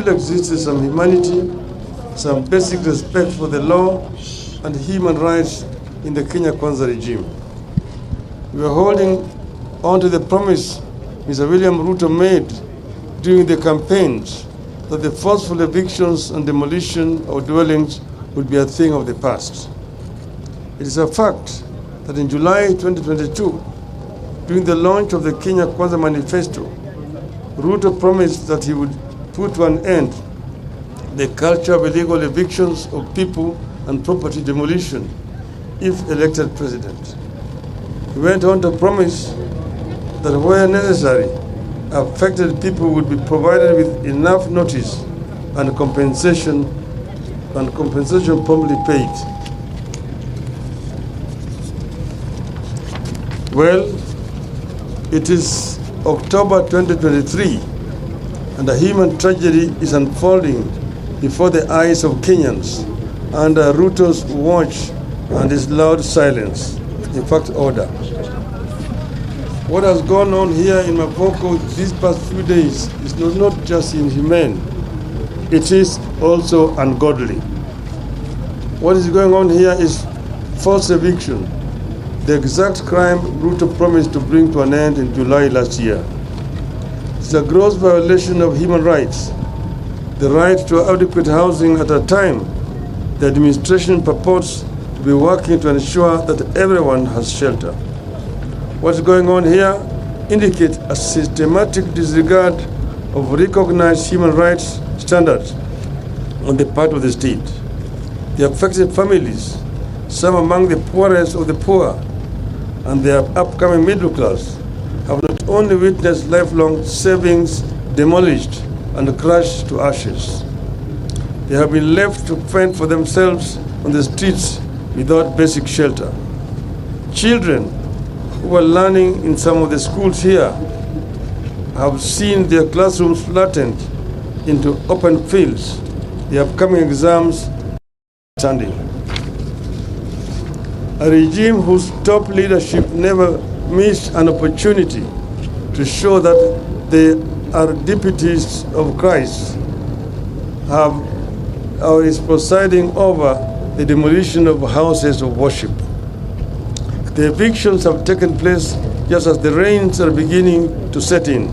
still exists some humanity, some basic respect for the law and human rights in the Kenya Kwanza regime. We are holding on to the promise Mr. William Ruto made during the campaigns that the forceful evictions and demolition of dwellings would be a thing of the past. It is a fact that in July 2022, during the launch of the Kenya Kwanza Manifesto, Ruto promised that he would put to an end the culture of illegal evictions of people and property demolition if elected president. He went on to promise that where necessary, affected people would be provided with enough notice and compensation promptly paid. Well, it is October 2023 and a human tragedy is unfolding before the eyes of Kenyans under Ruto's watch and his loud silence, in fact order. What has gone on here in Mavoko these past few days is not just inhumane, it is also ungodly. What is going on here is forced eviction, the exact crime Ruto promised to bring to an end in July last year. It's a gross violation of human rights, the right to adequate housing at a time the administration purports to be working to ensure that everyone has shelter. What's going on here indicates a systematic disregard of recognized human rights standards on the part of the state. The affected families, some among the poorest of the poor, and their upcoming middle class, have not only witnessed lifelong savings demolished and crushed to ashes, they have been left to fend for themselves on the streets without basic shelter. Children who are learning in some of the schools here have seen their classrooms flattened into open fields, the upcoming exams standing. A regime whose top leadership never missed an opportunity to show that they are deputies of Christ is presiding over the demolition of houses of worship. The evictions have taken place just as the rains are beginning to set in.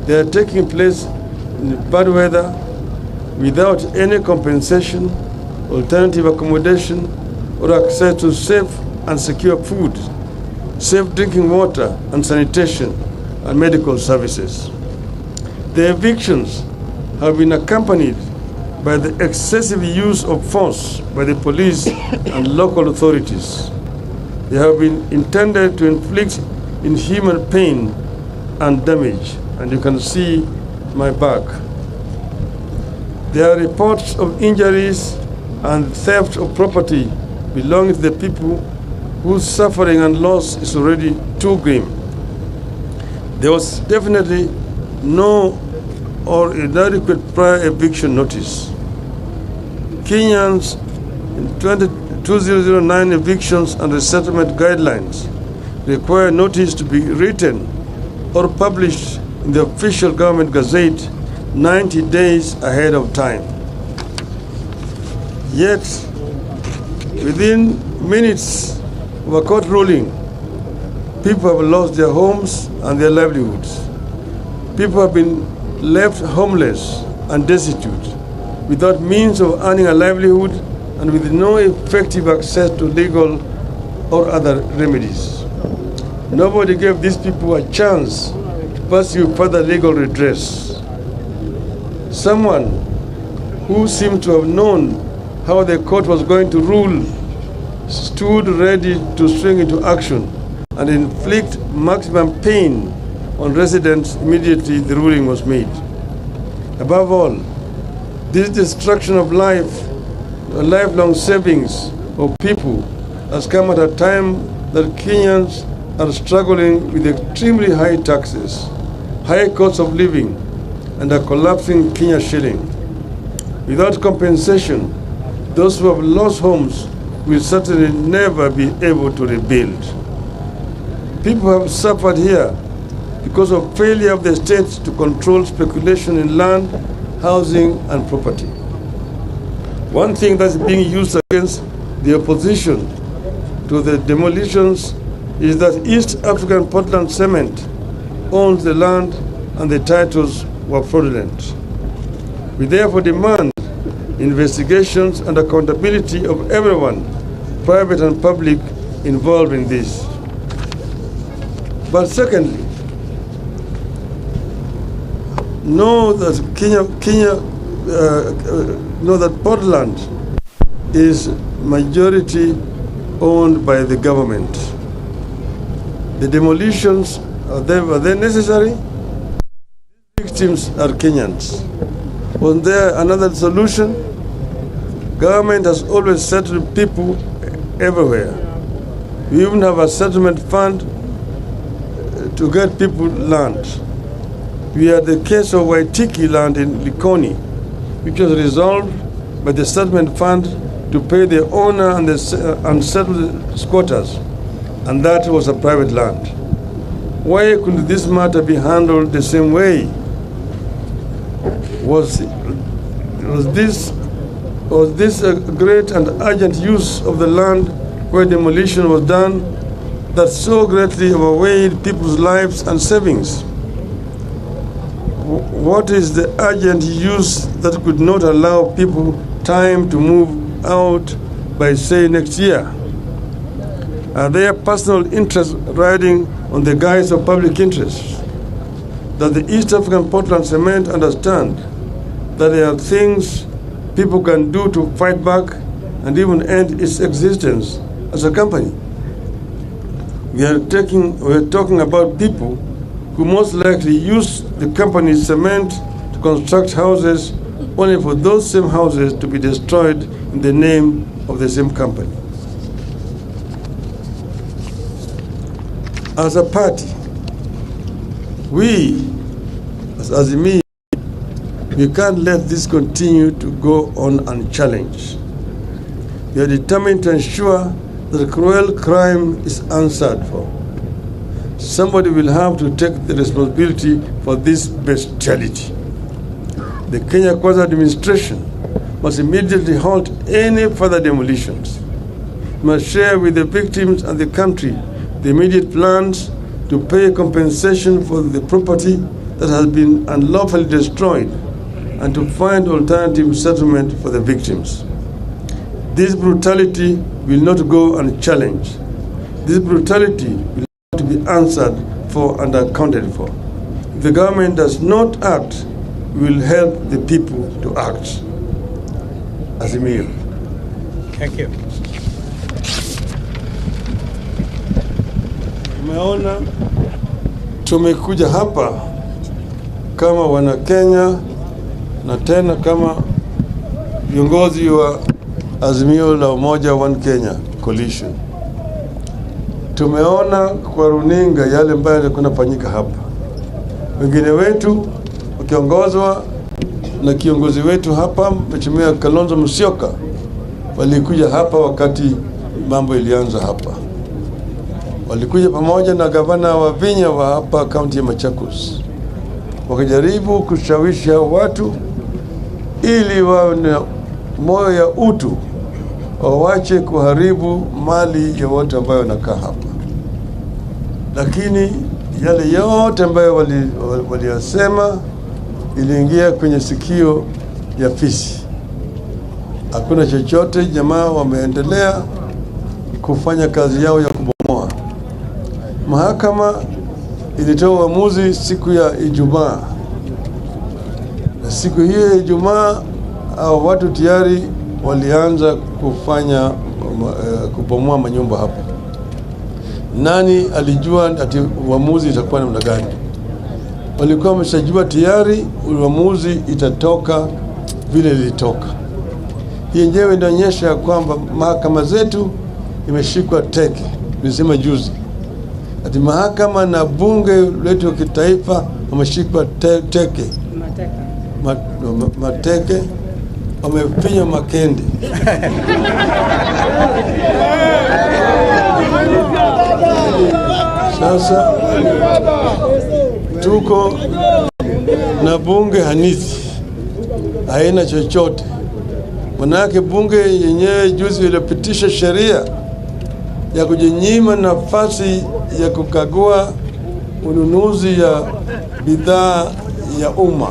They are taking place in bad weather without any compensation, alternative accommodation, or access to safe and secure food, safe drinking water and sanitation, and medical services. The evictions have been accompanied by the excessive use of force by the police and local authorities. They have been intended to inflict inhuman pain and damage, and you can see my back. There are reports of injuries and theft of property belonging to the people whose suffering and loss is already too grim. There was definitely no or inadequate prior eviction notice. Kenyans in 2009 evictions and resettlement guidelines require notice to be written or published in the official government gazette 90 days ahead of time. Yet, within minutes of a court ruling, people have lost their homes and their livelihoods. People have been left homeless and destitute, without means of earning a livelihood and with no effective access to legal or other remedies. Nobody gave these people a chance to pursue further legal redress. Someone who seemed to have known how the court was going to rule stood ready to swing into action and inflict maximum pain on residents immediately the ruling was made. Above all, this destruction of life, lifelong savings of people has come at a time that Kenyans are struggling with extremely high taxes, high cost of living, and a collapsing Kenya shilling. Without compensation, those who have lost homes will certainly never be able to rebuild. People have suffered here because of failure of the state to control speculation in land housing, and property. One thing that's being used against the opposition to the demolitions is that East African Portland Cement owns the land and the titles were fraudulent. We therefore demand investigations and accountability of everyone, private and public, involved in this. But secondly, know that know that Portland is majority owned by the government. The demolitions, were they necessary? Victims are Kenyans. Was there another solution? Government has always settled people everywhere. We even have a settlement fund to get people land. We had the case of Waitiki land in Likoni, which was resolved by the settlement fund to pay the owner and the unsettled squatters, and that was a private land. Why couldn't this matter be handled the same way? Was this a great and urgent use of the land where demolition was done that so greatly overweighed people's lives and savings? What is the urgent use that could not allow people time to move out by, say, next year? Are there personal interests riding on the guise of public interest? Does the East African Portland Cement understand that there are things people can do to fight back and even end its existence as a company? We are talking about people who most likely use the company's cement to construct houses only for those same houses to be destroyed in the name of the same company. As a party, we, as Azimio, we can't let this continue to go on unchallenged. We are determined to ensure that cruel crime is answered for. Somebody will have to take the responsibility for this bestiality. The Kenya Kwanza administration must immediately halt any further demolitions. It must share with the victims and the country the immediate plans to pay compensation for the property that has been unlawfully destroyed and to find alternative settlement for the victims. This brutality will not go unchallenged. This brutality will have to be answered for and accounted for. If the government does not act, we will help the people to act. Azimio. Thank you. Tumeona tumekuja hapa kama wana Kenya na tena kama viongozi wa Azimio la Umoja One Kenya Coalition. Tumeona kwa runinga yale ambayo yalikuwa yanafanyika hapa. Wengine wetu wakiongozwa na kiongozi wetu hapa Mheshimiwa Kalonzo Musyoka walikuja hapa wakati mambo ilianza hapa. Walikuja pamoja na gavana wa Vinya wa hapa kaunti ya Machakos. Wakajaribu kushawishi watu ili wawe na moyo ya utu, wawache kuharibu mali ya watu ambao wanakaa hapa. Lakini yale yote ambayo waliyasema iliingia kwenye sikio ya fisi. Hakuna chochote, jamaa wameendelea kufanya kazi yao ya kubomoa. Mahakama ilitoa uamuzi siku ya Ijumaa. Na siku hiyo ya Ijumaa watu tayari walianza kufanya kubomoa manyumba hapa. Nani alijua ati uamuzi itakuwa namna gani? Walikuwa wameshajua tayari uamuzi itatoka vile ilitoka. Hii yenyewe inaonyesha kwamba mahakama zetu imeshikwa teke. Nilisema juzi ati mahakama na bunge letu kitaifa wameshikwa teke. Mateke wamefinya makende. Sasa tuko na bunge hanithi haina chochote. Manake bunge yenyewe juzi ilipitisha sheria ya kujinyima nafasi ya kukagua ununuzi ya bidhaa ya umma.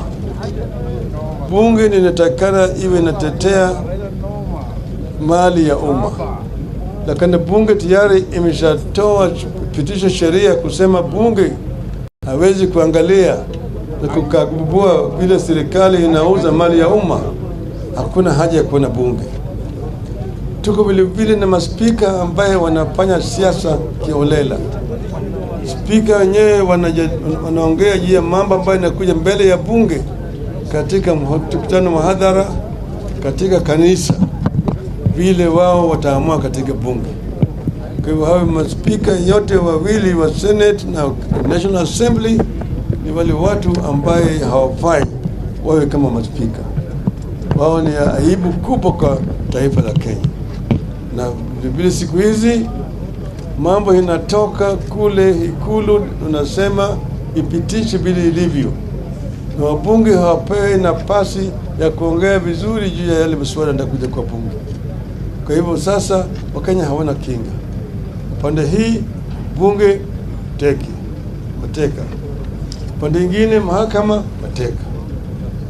Bunge linatakana iwe inatetea mali ya umma, lakini bunge tayari imeshatoa pitisha sheria kusema bunge hawezi kuangalia na kukagua vile serikali inauza mali ya umma. Hakuna haja ya kuwa na bunge. Tuko vile na maspika ambaye wanafanya siasa kiholela. Spika wenyewe wanaongea juu ya mambo ambayo yanakuja mbele ya bunge katika mkutano mahadhara katika kanisa, vile wao wataamua katika bunge. Kwa hivyo hao maspika yote wawili wa Senate na National Assembly ni wale watu ambaye hawafai wawe kama maspika. Wao ni aibu kubwa kwa taifa la Kenya. Na vile siku hizi mambo inatoka kule Ikulu, unasema ipitishe vile ilivyo, na wabunge hawapewi nafasi ya kuongea vizuri juu ya yale masuala yanayokuja kwa bunge. Kwa hivyo sasa Wakenya hawana kinga. Pande hii bunge mateka, pande nyingine mahakama mateka.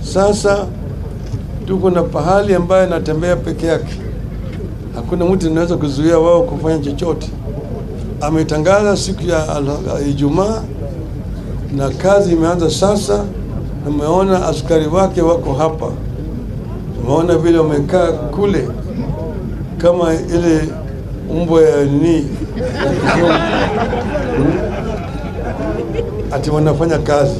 Sasa tuko na pahali ambaye anatembea peke yake, hakuna mtu anaweza kuzuia wao kufanya chochote. Ametangaza siku ya Ijumaa na kazi imeanza sasa. Umeona askari wake wako hapa, umeona vile wamekaa kule kama ile mbwa ya ati wanafanya kazi.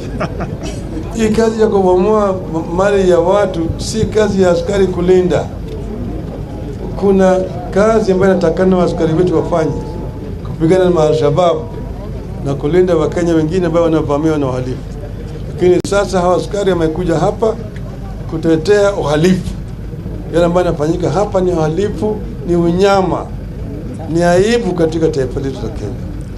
Hii kazi ya kubomoa mali ya watu si kazi ya askari kulinda. Kuna kazi ambayo inatakana askari wetu wafanye, kupigana na Al-Shabaab na kulinda Wakenya wengine ambao wanavamiwa na uhalifu. Lakini sasa hawa askari wamekuja hapa kutetea uhalifu. Yale ambayo yanafanyika hapa ni uhalifu, ni unyama, ni aibu katika taifa letu la Kenya.